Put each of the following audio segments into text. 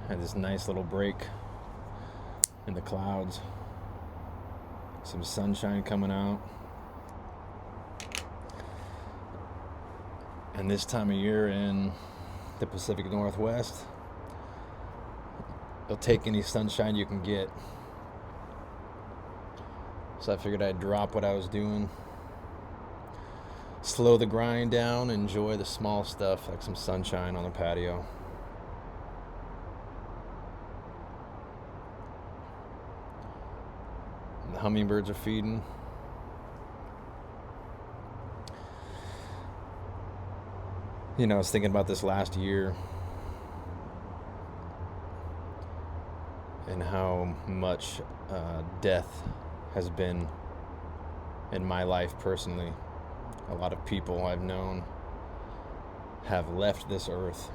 Had this nice little break in the clouds. Some sunshine coming out. And this time of year in the Pacific Northwest, you'll take any sunshine you can get. So I figured I'd drop what I was doing, slow the grind down, enjoy the small stuff like some sunshine on the patio. And the hummingbirds are feeding. You know, I was thinking about this last year and how much death has been in my life personally. A lot of people I've known have left this earth.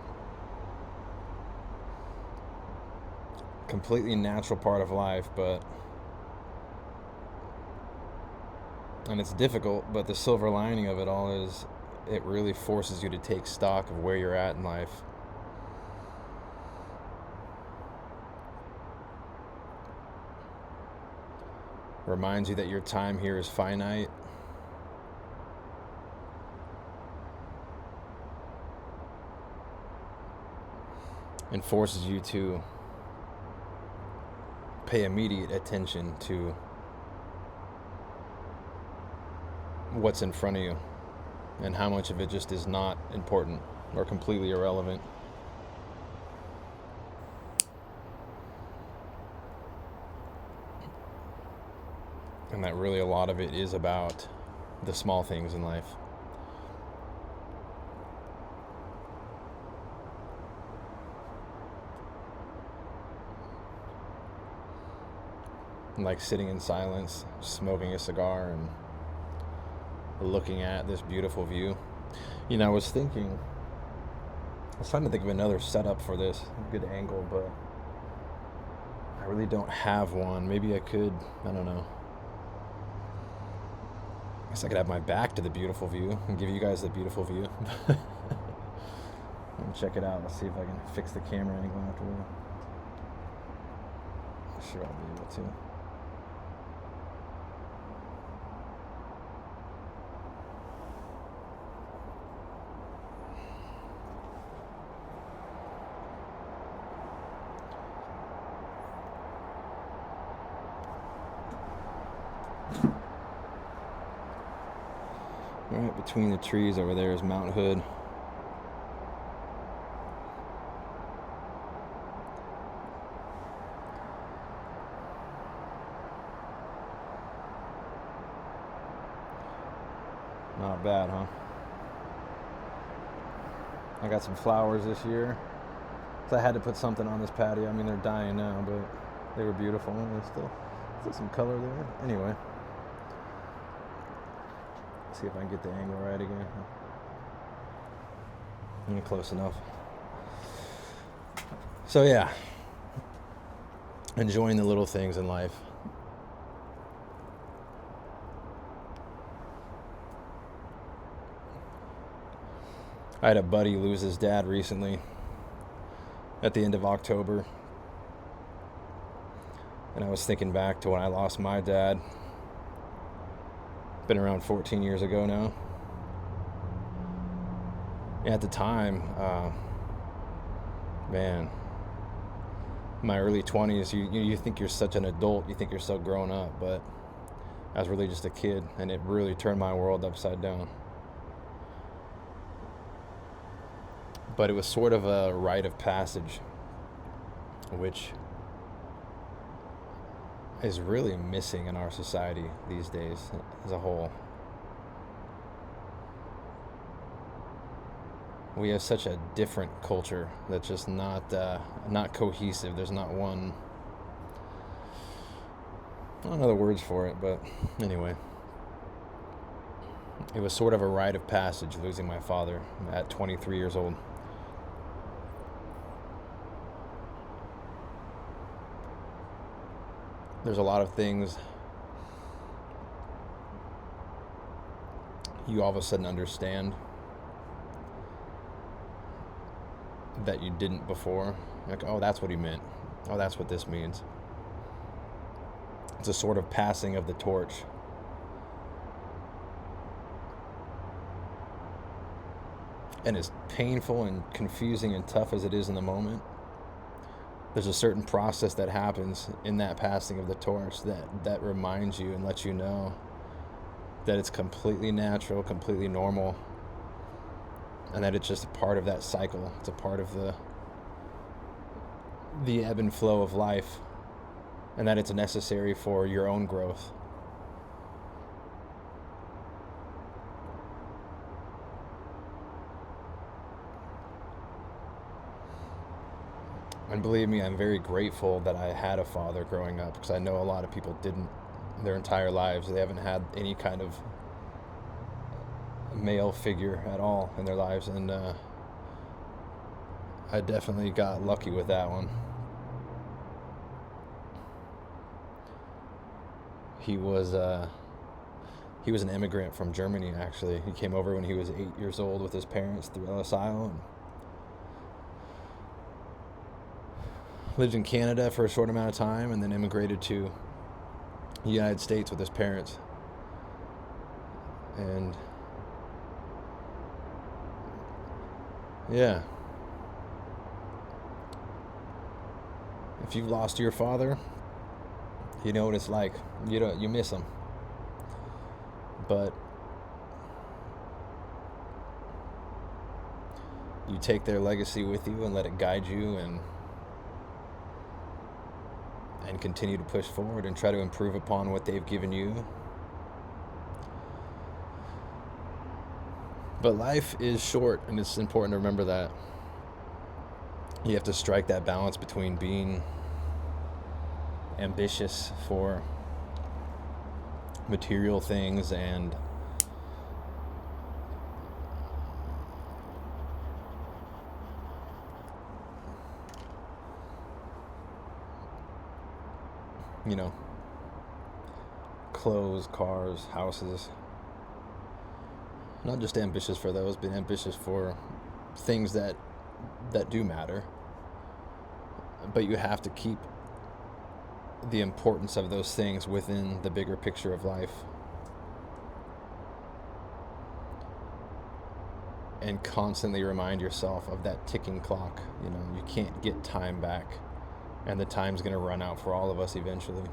Completely natural part of life, and it's difficult, but the silver lining of it all is it really forces you to take stock of where you're at in life. Reminds you that your time here is finite. And forces you to pay immediate attention to what's in front of you and how much of it just is not important or completely irrelevant. And that really a lot of it is about the small things in life. Like sitting in silence, smoking a cigar, and looking at this beautiful view. You know, I was trying to think of another setup for this, a good angle, but I really don't have one. Maybe I could, I don't know. I guess I could have my back to the beautiful view and give you guys the beautiful view. And check it out. Let's see if I can fix the camera angle afterward. I'm sure I'll be able to. Right between the trees over there is Mount Hood. Not bad, huh? I got some flowers this year. So I had to put something on this patio. I mean, they're dying now, but they were beautiful. There's still some color there. Anyway. See if I can get the angle right again. Close enough. So yeah, enjoying the little things in life. I had a buddy lose his dad recently at the end of October. And I was thinking back to when I lost my dad. Been around 14 years ago now. At the time, man, my early 20s, you think you're such an adult, you think you're so grown up, but I was really just a kid, and it really turned my world upside down. But it was sort of a rite of passage, which is really missing in our society these days as a whole. We have such a different culture that's just not cohesive. There's not one, I don't know the words for it, but anyway. It was sort of a rite of passage losing my father at 23 years old. There's a lot of things you all of a sudden understand that you didn't before. Like, oh, that's what he meant. Oh, that's what this means. It's a sort of passing of the torch. And as painful and confusing and tough as it is in the moment, there's a certain process that happens in that passing of the torch that reminds you and lets you know that it's completely natural, completely normal, and that it's just a part of that cycle. It's a part of the ebb and flow of life, and that it's necessary for your own growth. And believe me, I'm very grateful that I had a father growing up, because I know a lot of people didn't their entire lives. They haven't had any kind of male figure at all in their lives, and I definitely got lucky with that one. He was an immigrant from Germany, actually. He came over when he was 8 years old with his parents through Ellis Isle, and lived in Canada for a short amount of time, and then immigrated to the United States with his parents. And yeah, if you've lost your father, you know what it's like. You miss him, but you take their legacy with you and let it guide you, and continue to push forward and try to improve upon what they've given you. But life is short, and it's important to remember that. You have to strike that balance between being ambitious for material things and clothes, cars, houses. Not just ambitious for those, but ambitious for things that do matter. But you have to keep the importance of those things within the bigger picture of life. And constantly remind yourself of that ticking clock. You can't get time back, and the time's going to run out for all of us eventually.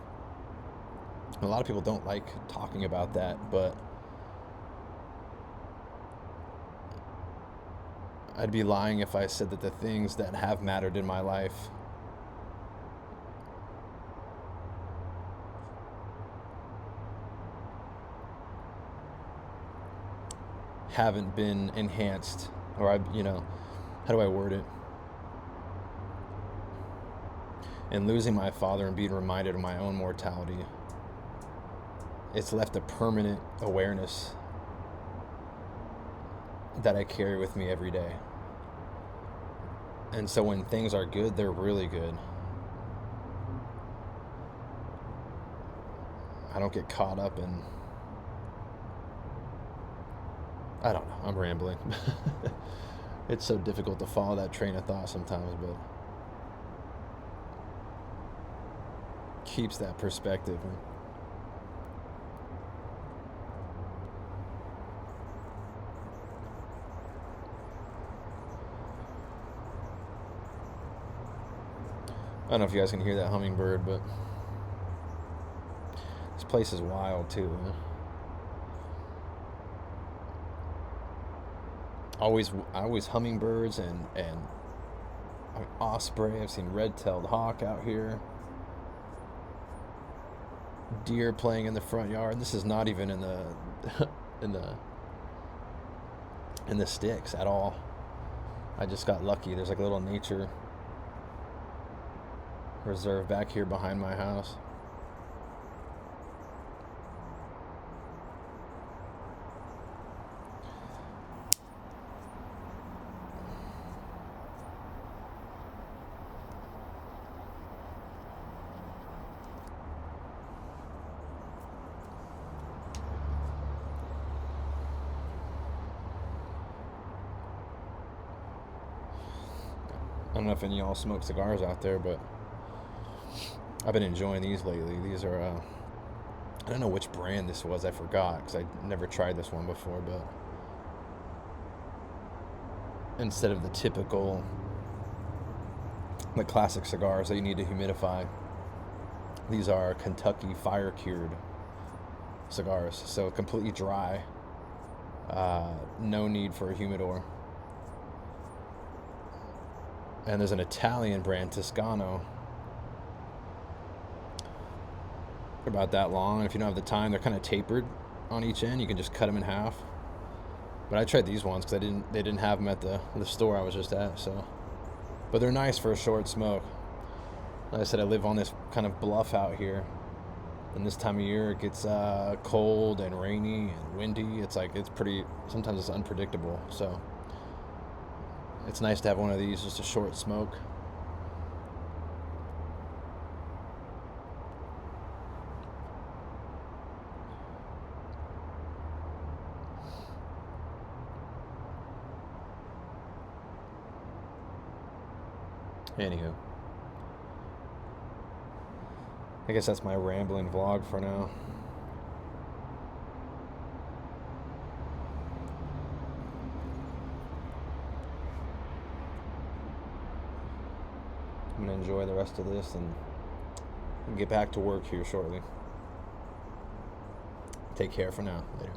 A lot of people don't like talking about that, but I'd be lying if I said that the things that have mattered in my life haven't been enhanced, or how do I word it? And losing my father and being reminded of my own mortality, it's left a permanent awareness that I carry with me every day. And so when things are good, they're really good. I don't get caught up in, I don't know, I'm rambling. It's so difficult to follow that train of thought sometimes, but keeps that perspective. I don't know if you guys can hear that hummingbird, but this place is wild too. Always hummingbirds and osprey. I've seen red-tailed hawk out here. Deer playing in the front yard. This is not even in the in the sticks at all. I just got lucky. There's like a little nature reserve back here behind my house. I don't know if any of y'all smoke cigars out there, but I've been enjoying these lately. These are, I don't know which brand this was. I forgot because I never tried this one before, but instead of the typical, the classic cigars that you need to humidify, these are Kentucky fire cured cigars. So completely dry, no need for a humidor. And there's an Italian brand, Toscano. They're about that long. If you don't have the time, they're kind of tapered on each end. You can just cut them in half. But I tried these ones because they didn't have them at the store I was just at. So, but they're nice for a short smoke. Like I said, I live on this kind of bluff out here, and this time of year it gets cold and rainy and windy. It's pretty. Sometimes it's unpredictable. So it's nice to have one of these, just a short smoke. Anywho, I guess that's my rambling vlog for now. I'm going to enjoy the rest of this and get back to work here shortly. Take care for now. Later.